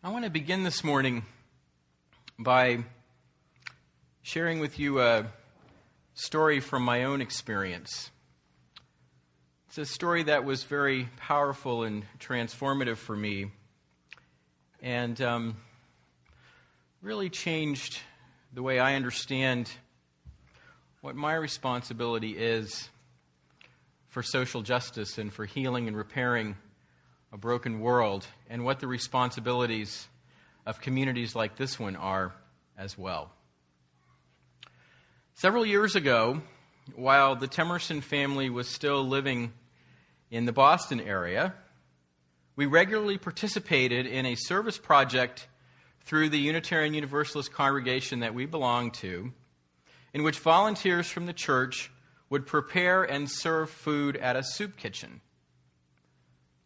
I want to begin this morning by sharing with you a story from my own experience. It's a story that was very powerful and transformative for me and really changed the way I understand what my responsibility is for social justice and for healing and repairing a broken world, and what the responsibilities of communities like this one are as well. Several years ago, while the Temerson family was still living in the Boston area, we regularly participated in a service project through the Unitarian Universalist congregation that we belonged to, in which volunteers from the church would prepare and serve food at a soup kitchen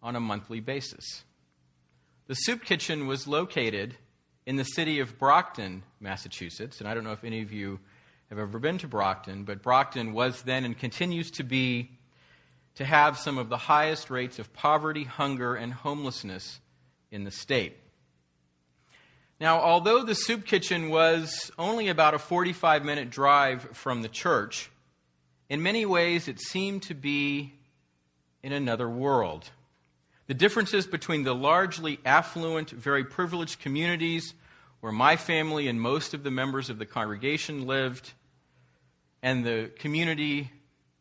on a monthly basis. The soup kitchen was located in the city of Brockton, Massachusetts, and I don't know if any of you have ever been to Brockton, but Brockton was then and continues to have some of the highest rates of poverty, hunger, and homelessness in the state. Now, although the soup kitchen was only about a 45-minute drive from the church, in many ways it seemed to be in another world. The differences between the largely affluent, very privileged communities where my family and most of the members of the congregation lived, and the community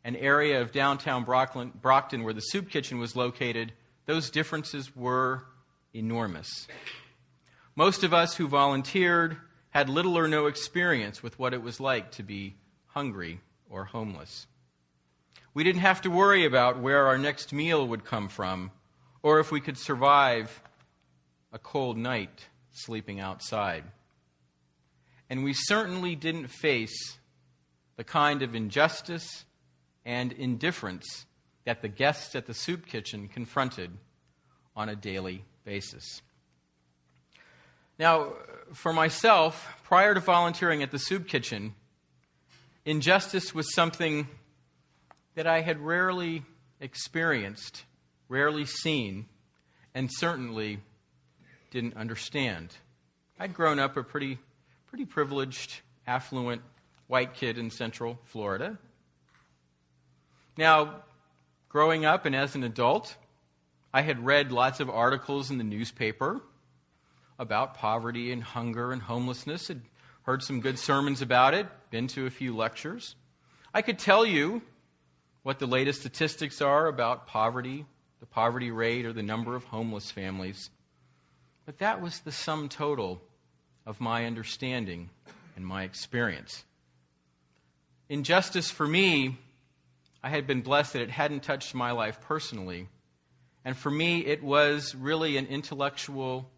and area of downtown Brockton where the soup kitchen was located, those differences were enormous. Most of us who volunteered had little or no experience with what it was like to be hungry or homeless. We didn't have to worry about where our next meal would come from, or if we could survive a cold night sleeping outside. And we certainly didn't face the kind of injustice and indifference that the guests at the soup kitchen confronted on a daily basis. Now, for myself, prior to volunteering at the soup kitchen, injustice was something that I had rarely experienced, rarely seen, and certainly didn't understand. I'd grown up a pretty privileged, affluent white kid in Central Florida. Now, growing up and as an adult, I had read lots of articles in the newspaper about poverty and hunger and homelessness, had heard some good sermons about it, been to a few lectures. I could tell you what the latest statistics are about poverty, the poverty rate, or the number of homeless families. But that was the sum total of my understanding and my experience. Injustice for me, I had been blessed that it hadn't touched my life personally. And for me, it was really an intellectual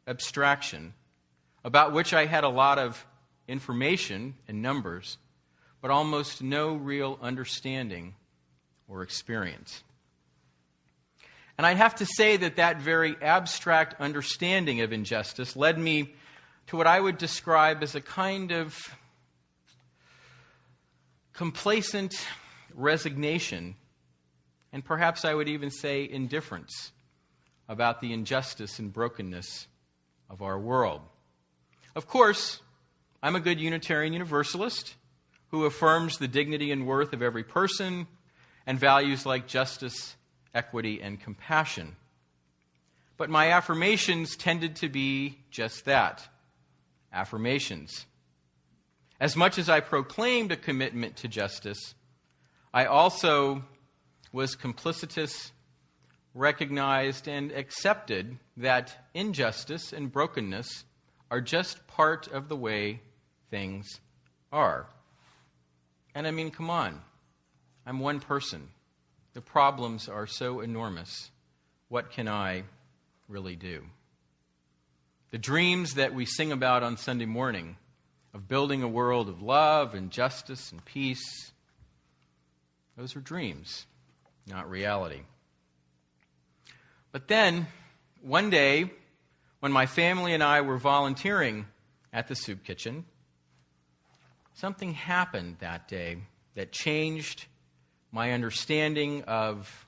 abstraction about which I had a lot of information and numbers, but almost no real understanding or experience. And I'd have to say that very abstract understanding of injustice led me to what I would describe as a kind of complacent resignation, and perhaps I would even say indifference about the injustice and brokenness of our world. Of course, I'm a good Unitarian Universalist who affirms the dignity and worth of every person and values like justice, equity, and compassion. But my affirmations tended to be just that, affirmations. As much as I proclaimed a commitment to justice, I also was complicitous, recognized, and accepted that injustice and brokenness are just part of the way things are. And I mean, come on. I'm one person. The problems are so enormous. What can I really do? The dreams that we sing about on Sunday morning of building a world of love and justice and peace, those are dreams, not reality. But then, one day, when my family and I were volunteering at the soup kitchen, something happened that day that changed my understanding of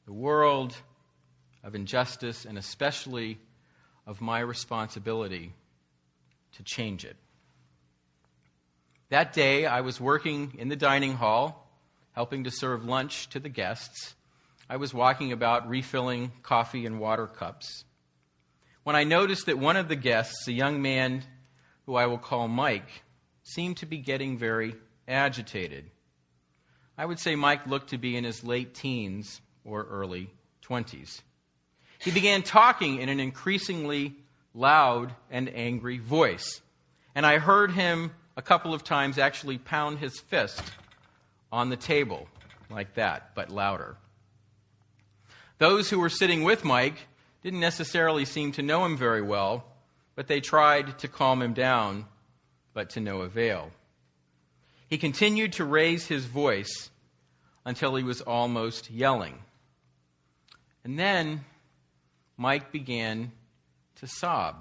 the world, of injustice, and especially of my responsibility to change it. That day, I was working in the dining hall, helping to serve lunch to the guests. I was walking about refilling coffee and water cups, when I noticed that one of the guests, a young man who I will call Mike, seemed to be getting very agitated. I would say Mike looked to be in his late teens or early 20s. He began talking in an increasingly loud and angry voice, and I heard him a couple of times actually pound his fist on the table like that, but louder. Those who were sitting with Mike didn't necessarily seem to know him very well, but they tried to calm him down, but to no avail. He continued to raise his voice until he was almost yelling. And then Mike began to sob.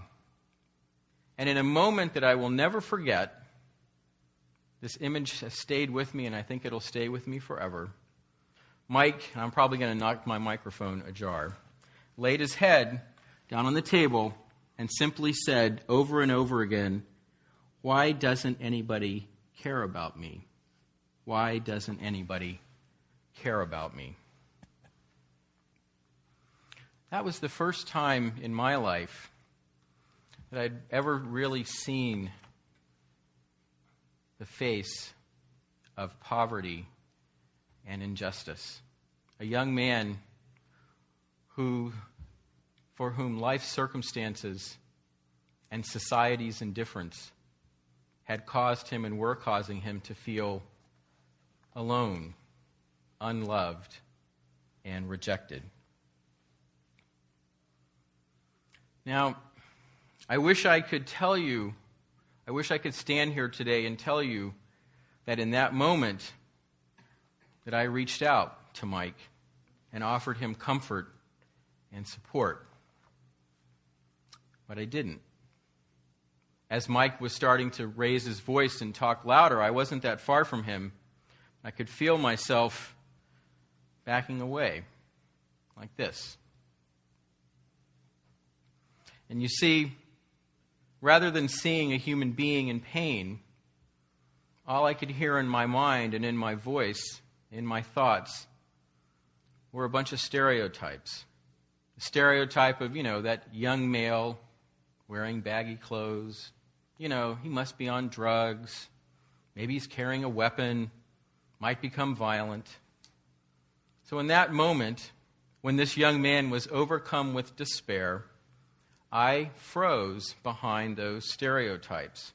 And in a moment that I will never forget, this image has stayed with me, and I think it'll stay with me forever. Mike, and I'm probably going to knock my microphone ajar, laid his head down on the table and simply said over and over again, "Why doesn't anybody care about me? Why doesn't anybody care about me?" That was the first time in my life that I'd ever really seen the face of poverty and injustice. A young man for whom life circumstances and society's indifference had caused him and were causing him to feel alone, unloved, and rejected. Now, I wish I could stand here today and tell you that in that moment that I reached out to Mike and offered him comfort and support. But I didn't. As Mike was starting to raise his voice and talk louder, I wasn't that far from him. I could feel myself backing away like this. And you see, rather than seeing a human being in pain, all I could hear in my mind and in my voice, in my thoughts, were a bunch of stereotypes. The stereotype of, that young male wearing baggy clothes. He must be on drugs. Maybe he's carrying a weapon, might become violent. So in that moment, when this young man was overcome with despair, I froze behind those stereotypes,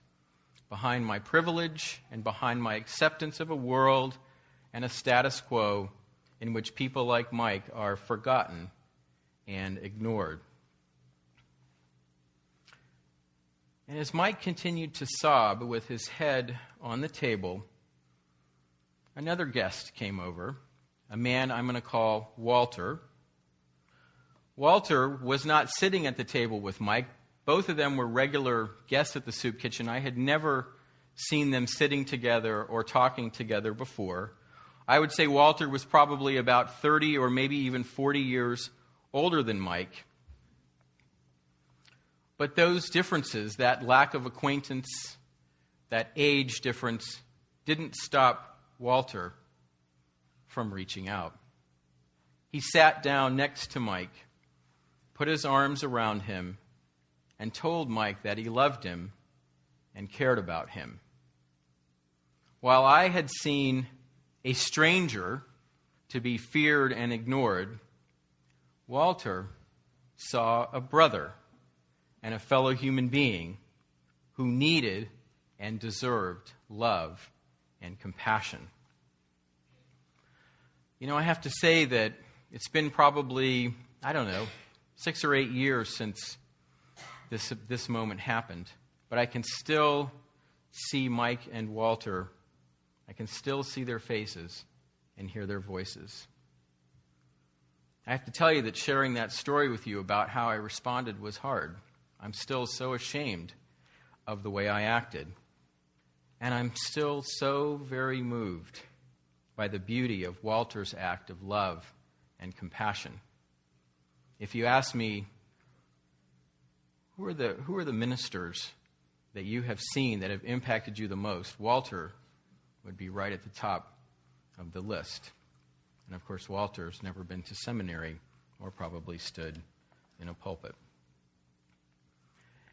behind my privilege and behind my acceptance of a world and a status quo in which people like Mike are forgotten and ignored. And as Mike continued to sob with his head on the table, another guest came over, a man I'm going to call Walter. Walter was not sitting at the table with Mike. Both of them were regular guests at the soup kitchen. I had never seen them sitting together or talking together before. I would say Walter was probably about 30 or maybe even 40 years older than Mike. But those differences, that lack of acquaintance, that age difference, didn't stop Walter from reaching out. He sat down next to Mike, put his arms around him, and told Mike that he loved him and cared about him. While I had seen a stranger to be feared and ignored, Walter saw a brother and a fellow human being who needed and deserved love and compassion. I have to say that it's been probably, 6 or 8 years since this moment happened. But I can still see Mike and Walter. I can still see their faces and hear their voices. I have to tell you that sharing that story with you about how I responded was hard. I'm still so ashamed of the way I acted. And I'm still so very moved by the beauty of Walter's act of love and compassion. If you ask me, who are the ministers that you have seen that have impacted you the most? Walter would be right at the top of the list. And of course, Walter's never been to seminary or probably stood in a pulpit.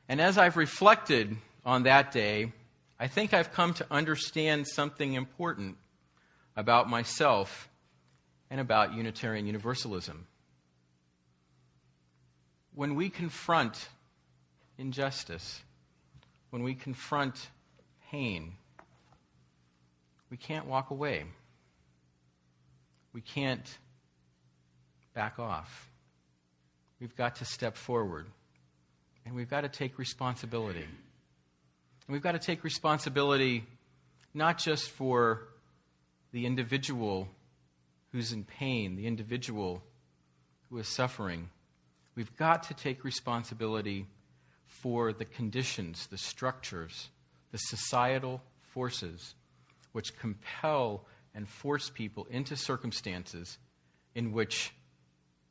And as I've reflected on that day, I think I've come to understand something important about myself and about Unitarian Universalism. When we confront injustice, when we confront pain, we can't walk away. We can't back off. We've got to step forward, and we've got to take responsibility. And we've got to take responsibility not just for the individual who's in pain, the individual who is suffering. We've got to take responsibility for the conditions, the structures, the societal forces which compel and force people into circumstances in which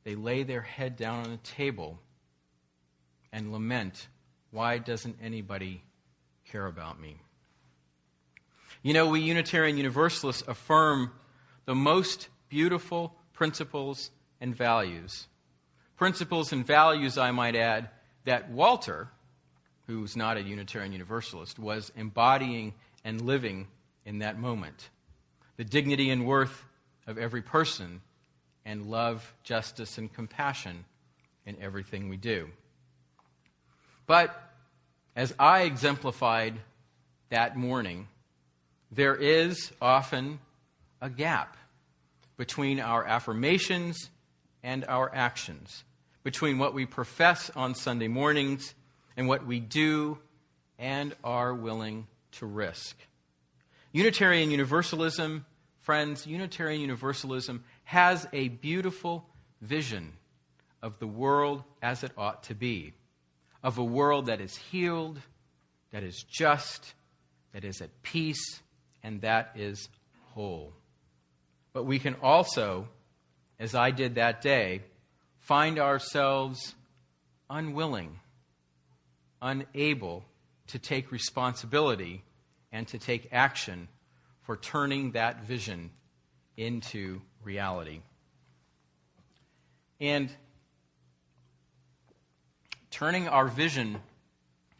they lay their head down on a table and lament, why doesn't anybody care about me? You know, we Unitarian Universalists affirm the most beautiful principles and values. Principles and values, I might add, that Walter, who's not a Unitarian Universalist, was embodying and living in that moment. The dignity and worth of every person, and love, justice, and compassion in everything we do. But as I exemplified that morning, there is often a gap between our affirmations and our actions, between what we profess on Sunday mornings and what we do and are willing to risk. Unitarian Universalism, friends, Unitarian Universalism has a beautiful vision of the world as it ought to be, of a world that is healed, that is just, that is at peace, and that is whole. But we can also, as I did that day, find ourselves unwilling, unable to take responsibility and to take action for turning that vision into reality. And turning our vision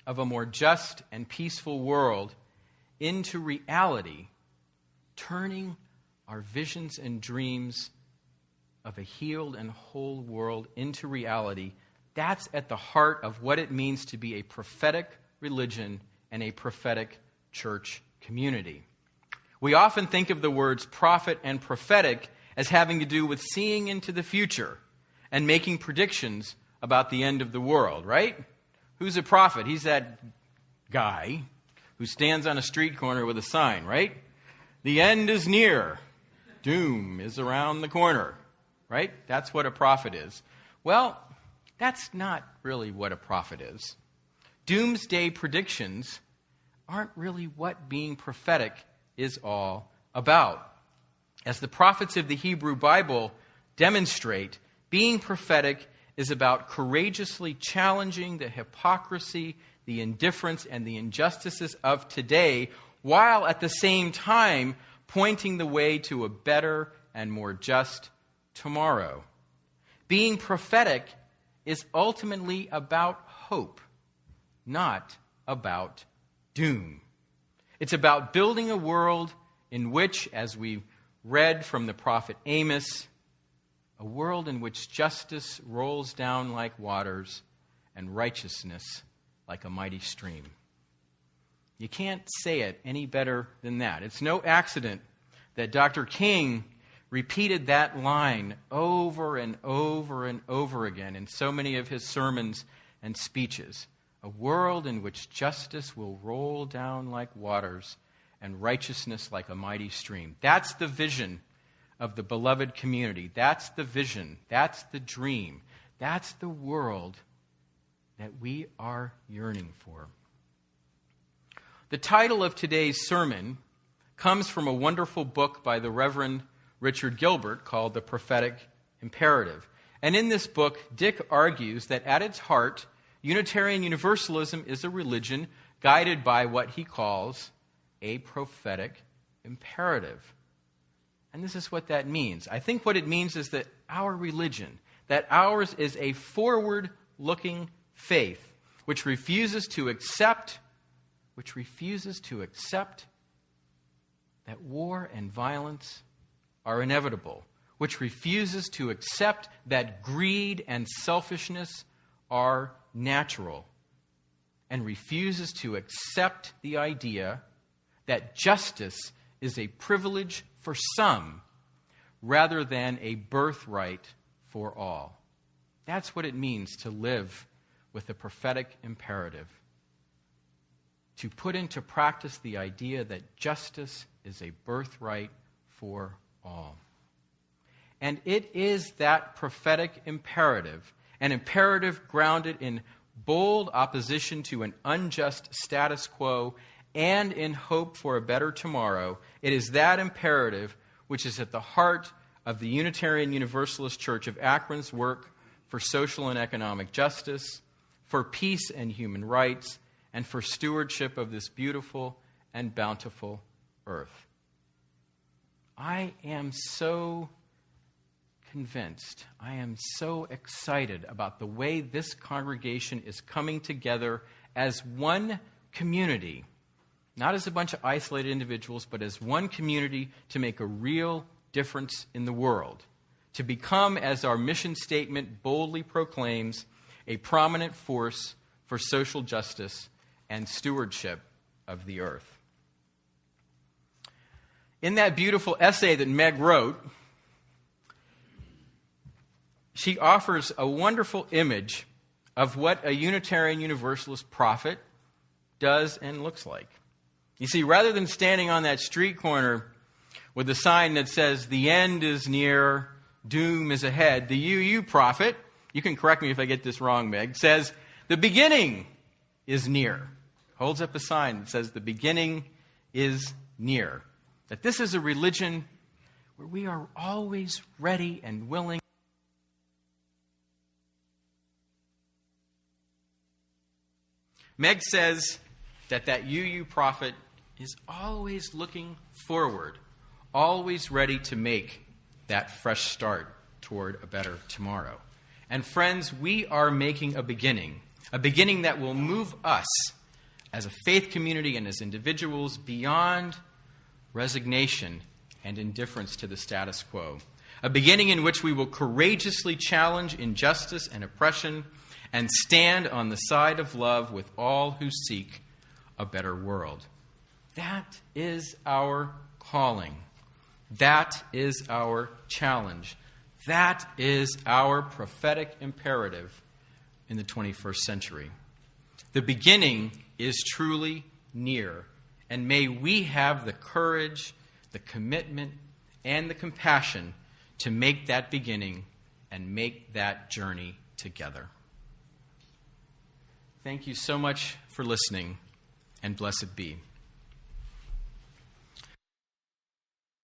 of a more just and peaceful world into reality, turning our visions and dreams of a healed and whole world into reality, that's at the heart of what it means to be a prophetic religion and a prophetic church community. We often think of the words prophet and prophetic as having to do with seeing into the future and making predictions about the end of the world, right? Who's a prophet? He's that guy who stands on a street corner with a sign, right? The end is near. Doom is around the corner, right? That's what a prophet is. Well, that's not really what a prophet is. Doomsday predictions aren't really what being prophetic is all about. As the prophets of the Hebrew Bible demonstrate, being prophetic is about courageously challenging the hypocrisy, the indifference, and the injustices of today, while at the same time pointing the way to a better and more just tomorrow. Being prophetic is ultimately about hope, not about doom. It's about building a world in which, as we read from the prophet Amos, a world in which justice rolls down like waters and righteousness like a mighty stream. You can't say it any better than that. It's no accident that Dr. King repeated that line over and over and over again in so many of his sermons and speeches. A world in which justice will roll down like waters and righteousness like a mighty stream. That's the vision of the beloved community. That's the vision. That's the dream. That's the world that we are yearning for. The title of today's sermon comes from a wonderful book by the Reverend Richard Gilbert called The Prophetic Imperative. And in this book, Dick argues that at its heart, Unitarian Universalism is a religion guided by what he calls a prophetic imperative. And this is what that means. I think what it means is that our religion, that ours is a forward-looking faith which refuses to accept that war and violence are inevitable, which refuses to accept that greed and selfishness are natural, and refuses to accept the idea that justice is a privilege for some rather than a birthright for all. That's what it means to live with the prophetic imperative. To put into practice the idea that justice is a birthright for all. And it is that prophetic imperative, an imperative grounded in bold opposition to an unjust status quo and in hope for a better tomorrow. It is that imperative which is at the heart of the Unitarian Universalist Church of Akron's work for social and economic justice, for peace and human rights, and for stewardship of this beautiful and bountiful earth. I am so convinced, I am so excited about the way this congregation is coming together as one community, not as a bunch of isolated individuals, but as one community to make a real difference in the world, to become, as our mission statement boldly proclaims, a prominent force for social justice and stewardship of the earth. In that beautiful essay that Meg wrote, she offers a wonderful image of what a Unitarian Universalist prophet does and looks like. You see, rather than standing on that street corner with a sign that says, "The end is near, doom is ahead," the UU prophet, you can correct me if I get this wrong, Meg, says, "The beginning is near." Holds up a sign that says, "The beginning is near." That this is a religion where we are always ready and willing. Meg says that UU prophet is always looking forward, always ready to make that fresh start toward a better tomorrow. And friends, we are making a beginning that will move us as a faith community and as individuals beyond resignation and indifference to the status quo. A beginning in which we will courageously challenge injustice and oppression and stand on the side of love with all who seek a better world. That is our calling. That is our challenge. That is our prophetic imperative in the 21st century. The beginning is truly near, and may we have the courage, the commitment, and the compassion to make that beginning and make that journey together. Thank you so much for listening, and blessed be.